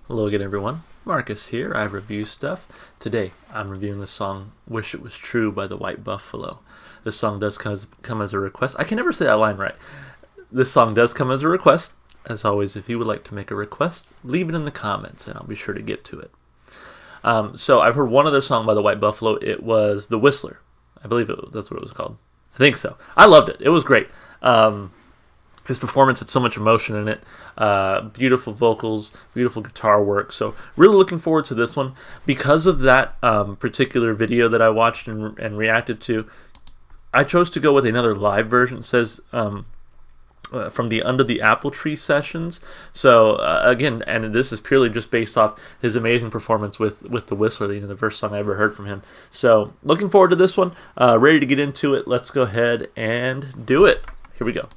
Hello again, everyone. Marcus here. I review stuff. Today, I'm reviewing the song "Wish It Was True" by the White Buffalo. This song does come as a request. I can never say that line right. This song does come as a request. As always, if you would like to make a request, leave it in the comments, and I'll be sure to get to it. So I've heard one other song by the White Buffalo. It was "The Whistler." I believe that's what it was called. I think so. I loved it. It was great. His performance had so much emotion in it. Beautiful vocals, beautiful guitar work. So really looking forward to this one. Because of that particular video that I watched and reacted to, I chose to go with another live version. It says from the Under the Apple Tree sessions. So again, and this is purely just based off his amazing performance with The Whistler, the first song I ever heard from him. So looking forward to this one. Ready to get into it. Let's go ahead and do it. Here we go.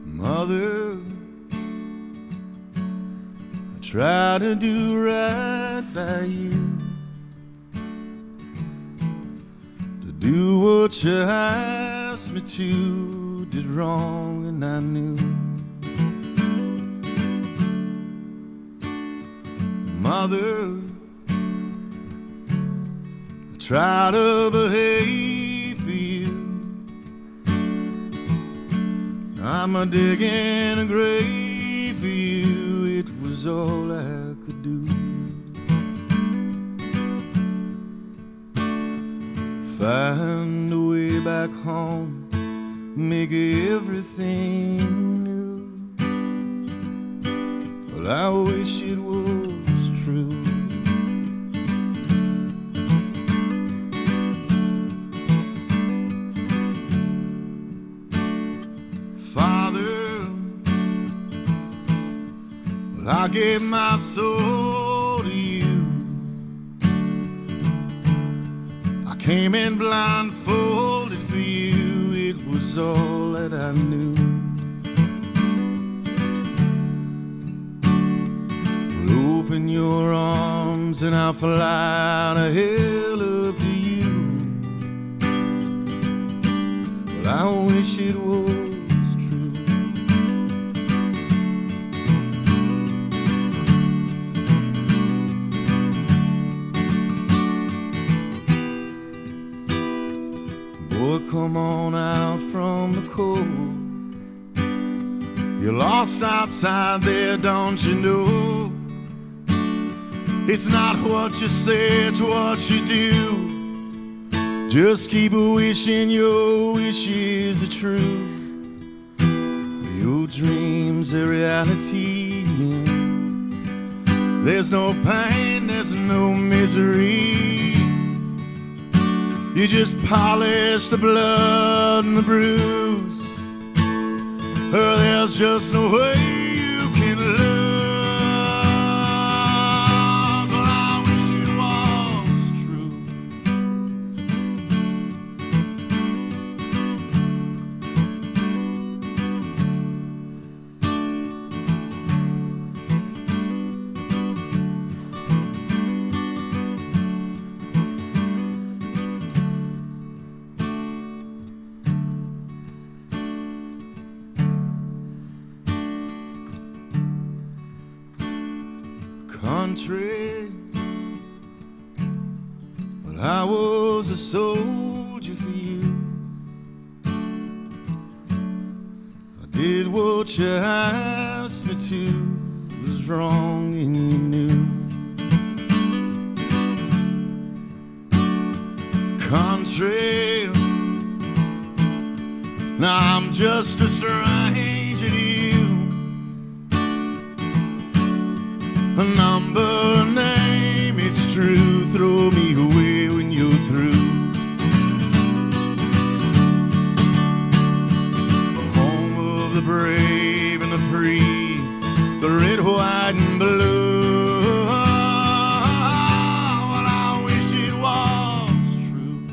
Mother, I try to do right by you, to do what you asked me to, did wrong and I knew. Mother, I try to behave for you. I'm a digging a grave for you, it was all I could do. Find a way back home, make everything new. Well, I wish it was true. I gave my soul to you. I came in blindfolded for you. It was all that I knew. Well, open your arms and I'll fly to hell up to you. Well, I wish it was. Boy, come on out from the cold. You're lost outside there, don't you know? It's not what you say, it's what you do. Just keep wishing your wishes are true. Your dreams are reality. There's no pain, there's no misery. You just polish the blood and the bruise, or there's just no way you can lose. Well, I wish it was true. Country, well, I was a soldier for you. I did what you asked me to, was wrong and you knew. Country, now I'm just a stranger to you. A number, a name, it's true. Throw me away when you're through. The home of the brave and the free, the red, white, and blue. Well, I wish it was true.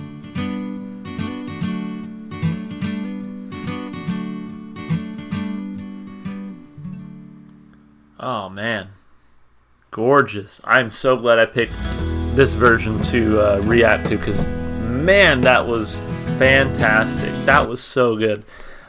Oh man, gorgeous. I'm so glad I picked this version to react to, because man, that was fantastic. That was so good.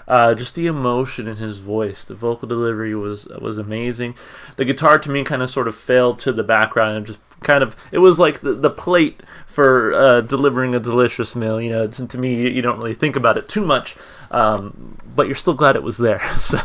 Just the emotion in his voice, the vocal delivery was amazing. The guitar to me kind of sort of failed to the background and just kind of, it was like the plate for delivering a delicious meal. You know, to me, you don't really think about it too much, but you're still glad it was there. So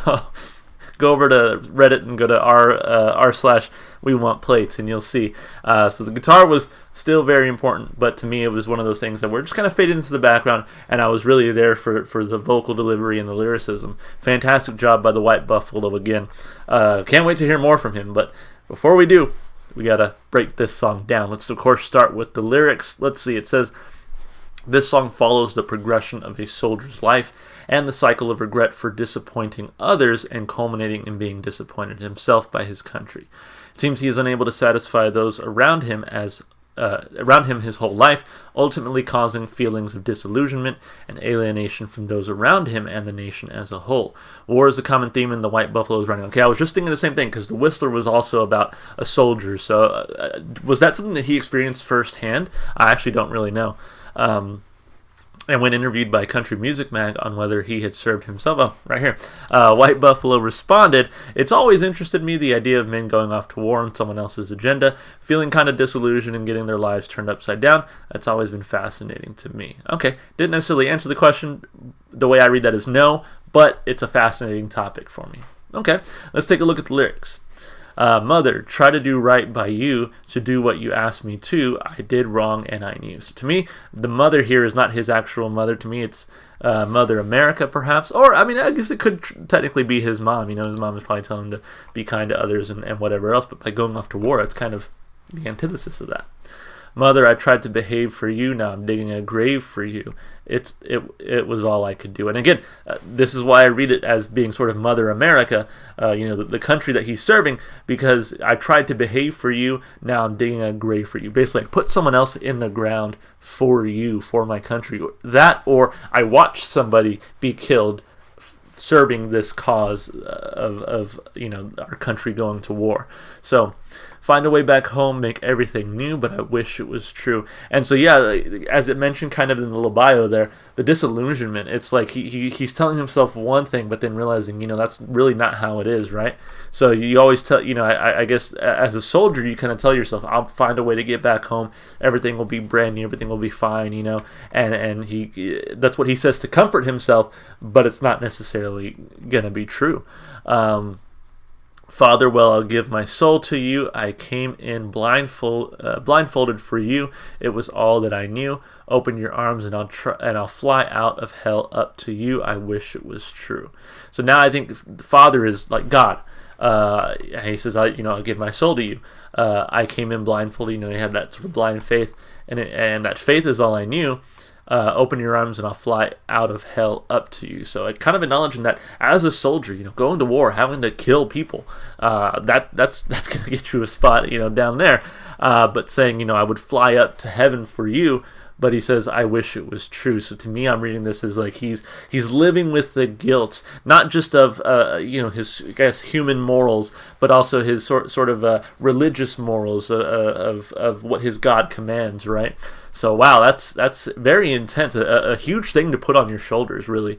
go over to Reddit and go to r/we want plates, and you'll see. So the guitar was still very important, but to me it was one of those things that were just kind of faded into the background, and I was really there for the vocal delivery and the lyricism. Fantastic job by the White Buffalo again. Can't wait to hear more from him, but before we do, we gotta break this song down. Let's of course start with the lyrics. Let's see, it says, this song follows the progression of a soldier's life and the cycle of regret for disappointing others and culminating in being disappointed himself by his country. It seems he is unable to satisfy those around him his whole life, ultimately causing feelings of disillusionment and alienation from those around him and the nation as a whole. War is a common theme in the White Buffalo's running. Okay, I was just thinking the same thing, because the Whistler was also about a soldier. So was that something that he experienced firsthand? I actually don't really know. And when interviewed by Country Music Mag on whether he had served himself, right here, White Buffalo responded, "It's always interested me, the idea of men going off to war on someone else's agenda, feeling kind of disillusioned and getting their lives turned upside down. That's always been fascinating to me." Okay, didn't necessarily answer the question. The way I read that is no, but it's a fascinating topic for me. Okay, let's take a look at the lyrics. Mother, try to do right by you, to do what you asked me to. I did wrong and I knew. So to me, the mother here is not his actual mother. To me, it's Mother America, perhaps. Or, I mean, I guess it could technically be his mom. You know, his mom is probably telling him to be kind to others and whatever else. But by going off to war, it's kind of the antithesis of that. Mother, I tried to behave for you. Now I'm digging a grave for you. It was all I could do. And again, this is why I read it as being sort of Mother America, the country that he's serving, because I tried to behave for you. Now I'm digging a grave for you. Basically, I put someone else in the ground for you, for my country. That, or I watched somebody be killed serving this cause of our country going to war. So find a way back home, make everything new, but I wish it was true. And so, yeah, as it mentioned kind of in the little bio there, the disillusionment, it's like he's telling himself one thing, but then realizing, that's really not how it is, right? So you always tell, I guess as a soldier, you kind of tell yourself, I'll find a way to get back home. Everything will be brand new. Everything will be fine, and that's what he says to comfort himself, but it's not necessarily going to be true. Father, well, I'll give my soul to you. I came in blindfolded for you. It was all that I knew. Open your arms and I'll fly out of hell up to you. I wish it was true. So now I think the Father is like God. And he says, I'll give my soul to you. I came in blindfolded. You have that sort of blind faith, and that faith is all I knew. Open your arms and I'll fly out of hell up to you. So it kind of acknowledging that as a soldier, going to war, having to kill people, that's going to get you a spot, down there. But saying, I would fly up to heaven for you. But he says, I wish it was true. So to me, I'm reading this as like he's living with the guilt, not just of his, I guess, human morals, but also his sort of religious morals of what his God commands, right? So wow, that's very intense, a huge thing to put on your shoulders, really.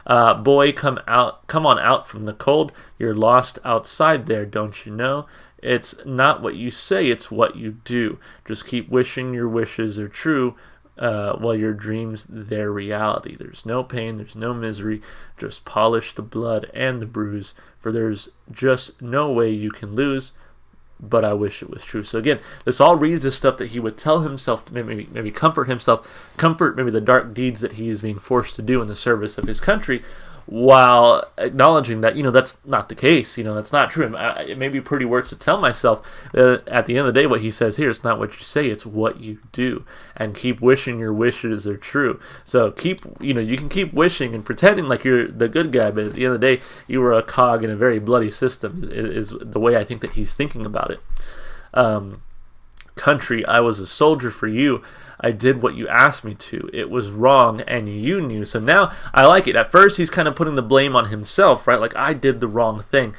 Boy, come on out from the cold. You're lost outside there, don't you know? It's not what you say, it's what you do. Just keep wishing your wishes are true. While your dreams, they're reality. There's no pain, there's no misery. Just polish the blood and the bruise, for there's just no way you can lose. But I wish it was true. So again, this all reads as stuff that he would tell himself to maybe comfort himself, comfort maybe the dark deeds that he is being forced to do in the service of his country, while acknowledging that that's not the case. That's not true. It may be pretty words to tell myself. At the end of the day, what he says here, it's not what you say, it's what you do. And keep wishing your wishes are true. So you can keep wishing and pretending like you're the good guy, but at the end of the day, you were a cog in a very bloody system. Is the way I think that he's thinking about it. Country, I was a soldier for you. I did what you asked me to. It was wrong, and you knew. So now I like it. At first, he's kind of putting the blame on himself, right? Like, I did the wrong thing.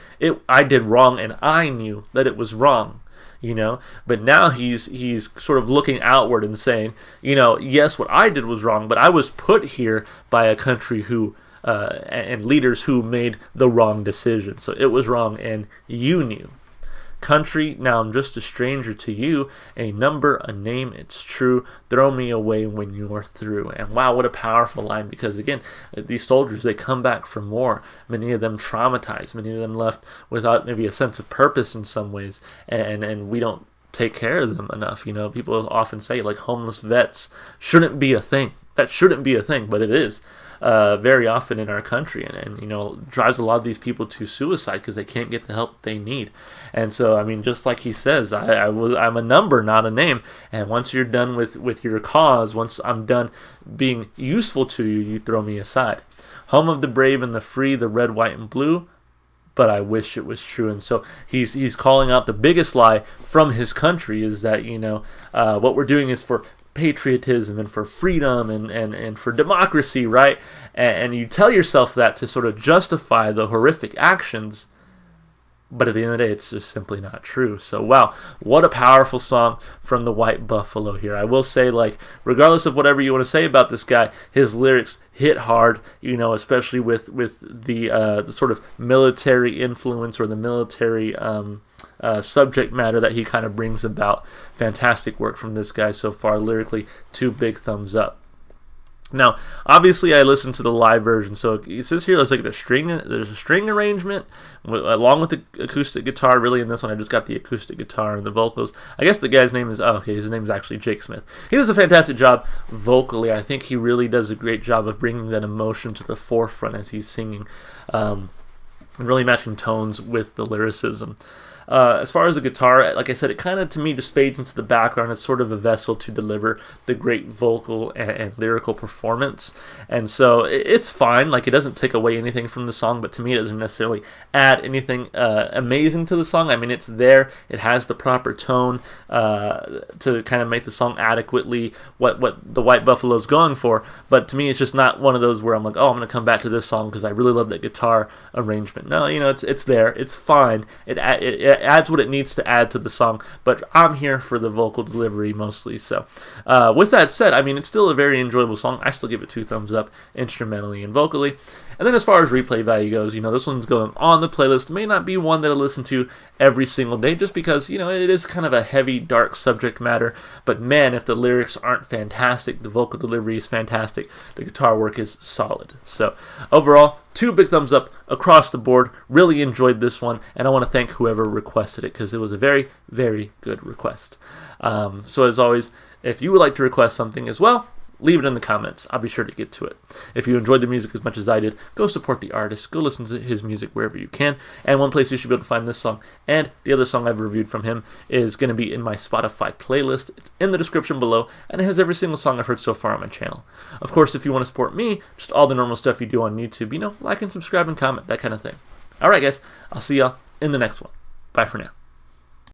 I did wrong, and I knew that it was wrong. But now he's sort of looking outward and saying, yes, what I did was wrong, but I was put here by a country who and leaders who made the wrong decision. So it was wrong, and you knew. Country, now I'm just a stranger to you, a number, a name, it's true, throw me away when you're through. And wow, what a powerful line, because again, these soldiers, they come back for more, many of them traumatized, many of them left without maybe a sense of purpose in some ways, and we don't take care of them enough. People often say, like, homeless vets shouldn't be a thing. That shouldn't be a thing, but it is. Very often in our country, and drives a lot of these people to suicide because they can't get the help they need. And so, just like he says, I'm a number, not a name. And once you're done with your cause, once I'm done being useful to you, you throw me aside. Home of the brave and the free, the red, white, and blue. But I wish it was true. And so he's calling out the biggest lie from his country is that what we're doing is for patriotism and for freedom and for democracy, right? And you tell yourself that to sort of justify the horrific actions, but at the end of the day, it's just simply not true. So wow, what a powerful song from the White Buffalo here. I will say, like, regardless of whatever you want to say about this guy, his lyrics hit hard, especially with the sort of military influence or the military subject matter that he kind of brings about. Fantastic work from this guy so far. Lyrically, 2 big thumbs up. Now, obviously, I listened to the live version, so it says here there's a string arrangement along with the acoustic guitar. Really, in this one, I just got the acoustic guitar and the vocals. I guess the guy's name is his name is actually Jake Smith. He does a fantastic job vocally. I think he really does a great job of bringing that emotion to the forefront as he's singing, and really matching tones with the lyricism. As far as the guitar, like I said, it kind of, to me, just fades into the background. It's sort of a vessel to deliver the great vocal and lyrical performance. And so it's fine. Like, it doesn't take away anything from the song, but to me, it doesn't necessarily add anything amazing to the song. It's there. It has the proper tone to kind of make the song adequately what the White Buffalo's going for. But to me, it's just not one of those where I'm like, I'm going to come back to this song because I really love that guitar arrangement. No, it's there. It's fine. It adds what it needs to add to the song, but I'm here for the vocal delivery mostly. So with that said, it's still a very enjoyable song. I still give it 2 thumbs up instrumentally and vocally. And then as far as replay value goes, this one's going on the playlist. It may not be one that I listen to every single day just because, it is kind of a heavy, dark subject matter. But man, if the lyrics aren't fantastic, the vocal delivery is fantastic, the guitar work is solid. So overall, 2 big thumbs up across the board. Really enjoyed this one, and I want to thank whoever requested it because it was a very, very good request. So as always, if you would like to request something as well, leave it in the comments. I'll be sure to get to it. If you enjoyed the music as much as I did, go support the artist. Go listen to his music wherever you can. And one place you should be able to find this song and the other song I've reviewed from him is going to be in my Spotify playlist. It's in the description below, and it has every single song I've heard so far on my channel. Of course, if you want to support me, just all the normal stuff you do on YouTube, like and subscribe and comment, that kind of thing. Alright guys, I'll see y'all in the next one. Bye for now.